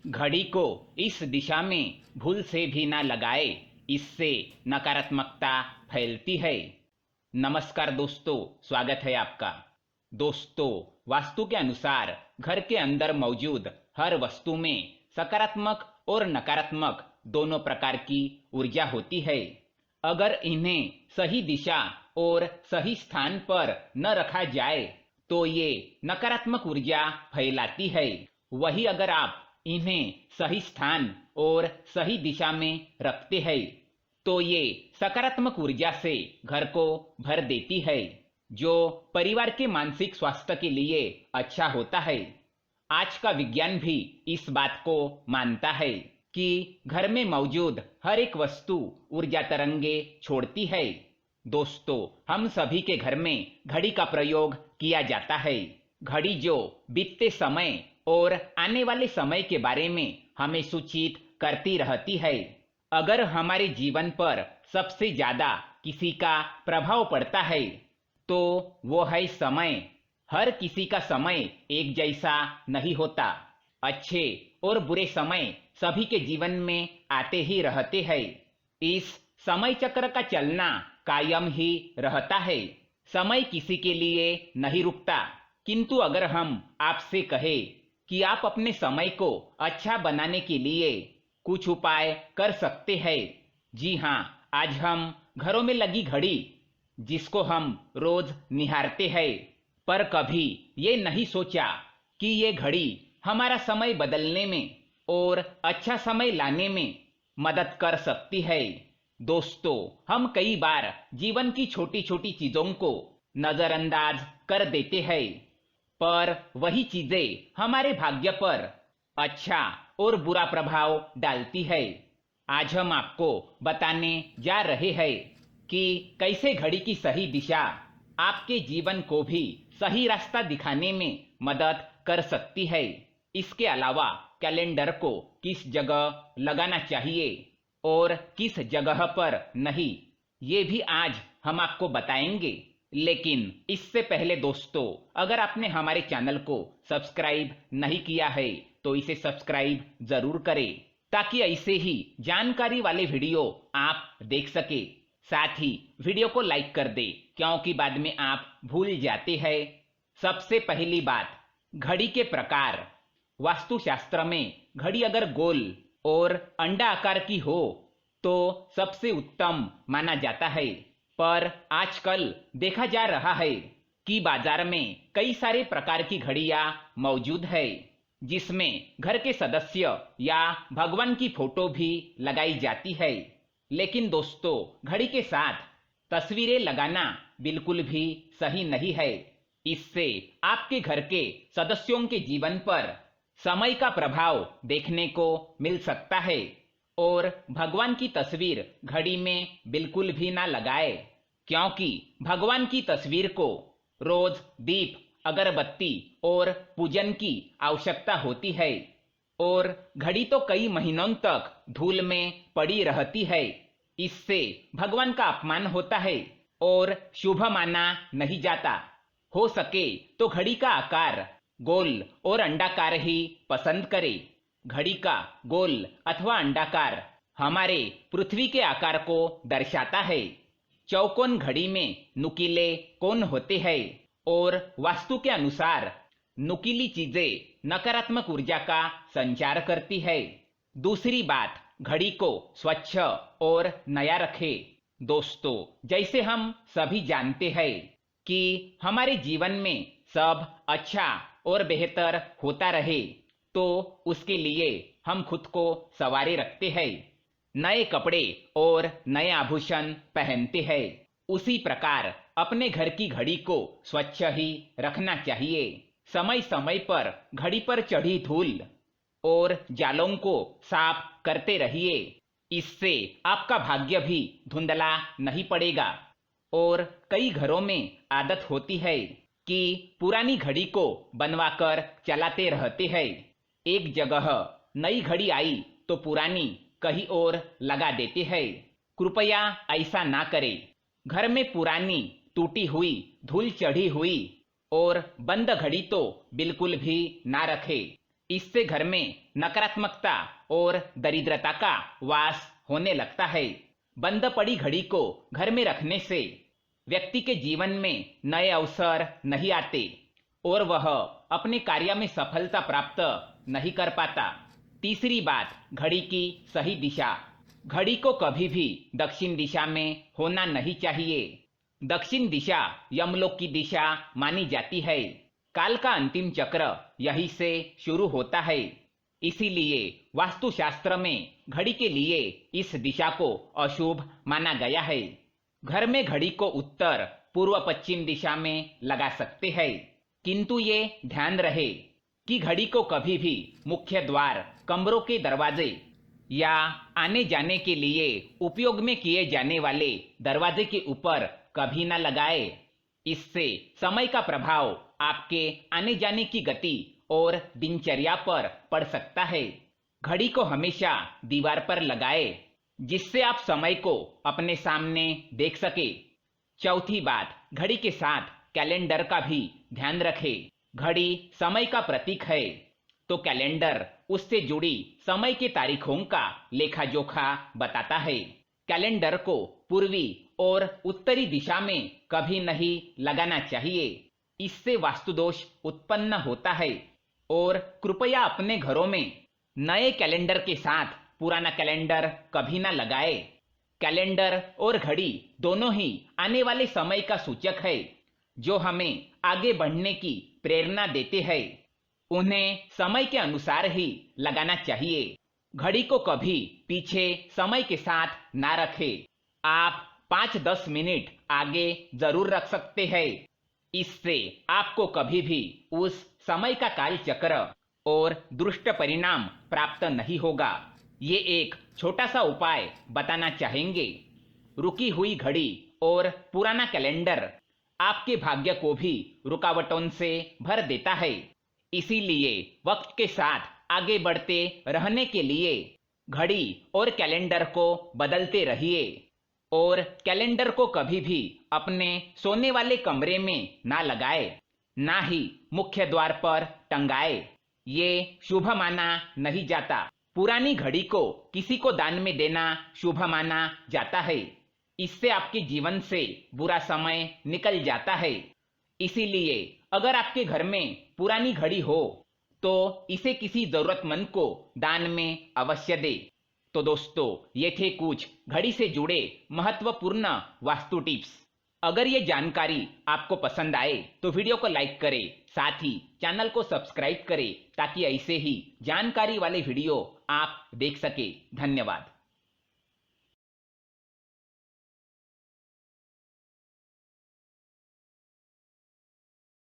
घड़ी को इस दिशा में भूल से भी ना लगाए, इससे नकारात्मकता फैलती है। नमस्कार दोस्तों, स्वागत है आपका। दोस्तों, वास्तु के अनुसार घर के अंदर मौजूद हर वस्तु में सकारात्मक और नकारात्मक दोनों प्रकार की ऊर्जा होती है। अगर इन्हें सही दिशा और सही स्थान पर न रखा जाए तो ये नकारात्मक ऊर्जा फैलाती है। वही अगर आप इन्हें सही स्थान और सही दिशा में रखते हैं तो ये सकारात्मक ऊर्जा से घर को भर देती है, जो परिवार के मानसिक स्वास्थ्य के लिए अच्छा होता है। आज का विज्ञान भी इस बात को मानता है कि घर में मौजूद हर एक वस्तु ऊर्जा तरंगे छोड़ती है। दोस्तों, हम सभी के घर में घड़ी का प्रयोग किया जाता है। घड़ी जो बीतते समय और आने वाले समय के बारे में हमें सूचित करती रहती है। अगर हमारे जीवन पर सबसे ज्यादा किसी का प्रभाव पड़ता है तो वो है समय। हर किसी का समय एक जैसा नहीं होता। अच्छे और बुरे समय सभी के जीवन में आते ही रहते हैं। इस समय चक्र का चलना कायम ही रहता है। समय किसी के लिए नहीं रुकता। किंतु अगर हम आपसे कहें कि आप अपने समय को अच्छा बनाने के लिए कुछ उपाय कर सकते हैं। जी हाँ, आज हम घरों में लगी घड़ी, जिसको हम रोज निहारते हैं, पर कभी ये नहीं सोचा कि ये घड़ी हमारा समय बदलने में और अच्छा समय लाने में मदद कर सकती है। दोस्तों, हम कई बार जीवन की छोटी छोटी चीजों को नजरअंदाज कर देते हैं, पर वही चीजें हमारे भाग्य पर अच्छा और बुरा प्रभाव डालती है। आज हम आपको बताने जा रहे हैं कि कैसे घड़ी की सही दिशा आपके जीवन को भी सही रास्ता दिखाने में मदद कर सकती है। इसके अलावा कैलेंडर को किस जगह लगाना चाहिए और किस जगह पर नहीं, ये भी आज हम आपको बताएंगे। लेकिन इससे पहले दोस्तों, अगर आपने हमारे चैनल को सब्सक्राइब नहीं किया है तो इसे सब्सक्राइब जरूर करें, ताकि ऐसे ही जानकारी वाले वीडियो आप देख सके। साथ ही वीडियो को लाइक कर दे, क्योंकि बाद में आप भूल जाते हैं। सबसे पहली बात, घड़ी के प्रकार। वास्तुशास्त्र में घड़ी अगर गोल और अंडा आकार की हो तो सबसे उत्तम माना जाता है। पर आजकल देखा जा रहा है कि बाजार में कई सारे प्रकार की घड़ियां मौजूद है, जिसमें घर के सदस्य या भगवान की फोटो भी लगाई जाती है। लेकिन दोस्तों, घड़ी के साथ तस्वीरें लगाना बिल्कुल भी सही नहीं है। इससे आपके घर के सदस्यों के जीवन पर समय का प्रभाव देखने को मिल सकता है। और भगवान की तस्वीर घड़ी में बिल्कुल भी ना लगाए, क्योंकि भगवान की तस्वीर को रोज दीप, अगरबत्ती और पूजन की आवश्यकता होती है। और घड़ी तो कई महीनों तक धूल में पड़ी रहती है। इससे भगवान का अपमान होता है और शुभ माना नहीं जाता। हो सके तो घड़ी का आकार गोल और अंडाकार ही पसंद करें। घड़ी का गोल अथवा अंडाकार हमारे पृथ्वी के आकार को दर्शाता है। चौकोन घड़ी में नुकीले कोण होते हैं और वास्तु के अनुसार नुकीली चीजें नकारात्मक ऊर्जा का संचार करती है। दूसरी बात, घड़ी को स्वच्छ और नया रखें। दोस्तों, जैसे हम सभी जानते हैं कि हमारे जीवन में सब अच्छा और बेहतर होता रहे, तो उसके लिए हम खुद को संवारे रखते हैं, नए कपड़े और नए आभूषण पहनते हैं। उसी प्रकार अपने घर की घड़ी को स्वच्छ ही रखना चाहिए। समय समय पर घड़ी पर चढ़ी धूल और जालों को साफ करते रहिए। इससे आपका भाग्य भी धुंधला नहीं पड़ेगा। और कई घरों में आदत होती है कि पुरानी घड़ी को बनवाकर चलाते रहते हैं। एक जगह नई घड़ी आई तो पुरानी कहीं और लगा देते हैं। कृपया ऐसा ना करें। घर में पुरानी, टूटी हुई, धूल चढ़ी हुई और बंद घड़ी तो बिल्कुल भी ना रखें। इससे घर में नकारात्मकता और दरिद्रता का वास होने लगता है। बंद पड़ी घड़ी को घर में रखने से व्यक्ति के जीवन में नए अवसर नहीं आते और वह अपने कार्य में सफलता प्राप्त नहीं कर पाता। तीसरी बात, घड़ी की सही दिशा। घड़ी को कभी भी दक्षिण दिशा में होना नहीं चाहिए। दक्षिण दिशा यमलोक की दिशा मानी जाती है। काल का अंतिम चक्र यहीं से शुरू होता है। इसीलिए वास्तुशास्त्र में घड़ी के लिए इस दिशा को अशुभ माना गया है। घर में घड़ी को उत्तर पूर्व पश्चिम दिशा में लगा सकते हैं, किंतु ये ध्यान रहे कि घड़ी को कभी भी मुख्य द्वार, कमरों के दरवाजे या आने जाने के लिए उपयोग में किए जाने वाले दरवाजे के ऊपर कभी न लगाए। इससे समय का प्रभाव आपके आने जाने की गति और दिनचर्या पर पड़ सकता है। घड़ी को हमेशा दीवार पर लगाए जिससे आप समय को अपने सामने देख सके। चौथी बात, घड़ी के साथ कैलेंडर का भी ध्यान रखें। घड़ी समय का प्रतीक है, तो कैलेंडर उससे जुड़ी समय की तारीखों का लेखा जोखा बताता है। कैलेंडर को पूर्वी और उत्तरी दिशा में कभी नहीं लगाना चाहिए, इससे वास्तुदोष उत्पन्न होता है। और कृपया अपने घरों में नए कैलेंडर के साथ पुराना कैलेंडर कभी ना लगाए। कैलेंडर और घड़ी दोनों ही आने वाले समय का सूचक है, जो हमें आगे बढ़ने की प्रेरणा देते हैं। उन्हें समय के अनुसार ही लगाना चाहिए। घड़ी को कभी पीछे समय के साथ ना रखें। आप 5-10 मिनट आगे जरूर रख सकते हैं। इससे आपको कभी भी उस समय का काल चक्र और दुष्ट परिणाम प्राप्त नहीं होगा। ये एक छोटा सा उपाय बताना चाहेंगे। रुकी हुई घड़ी और पुराना कैलेंडर आपके भाग्य को भी रुकावटों से भर देता है। इसीलिए वक्त के साथ आगे बढ़ते रहने के लिए घड़ी और कैलेंडर को बदलते रहिए। और कैलेंडर को कभी भी अपने सोने वाले कमरे में ना लगाए, ना ही मुख्य द्वार पर टंगाए। ये शुभ माना नहीं जाता। पुरानी घड़ी को किसी को दान में देना शुभ माना जाता है। इससे आपके जीवन से बुरा समय निकल जाता है। इसीलिए अगर आपके घर में पुरानी घड़ी हो तो इसे किसी जरूरतमंद को दान में अवश्य दे। तो दोस्तों, ये थे कुछ घड़ी से जुड़े महत्वपूर्ण वास्तु टिप्स। अगर ये जानकारी आपको पसंद आए तो वीडियो को लाइक करें, साथ ही चैनल को सब्सक्राइब करें ताकि ऐसे ही जानकारी वाले वीडियो आप देख सके। धन्यवाद।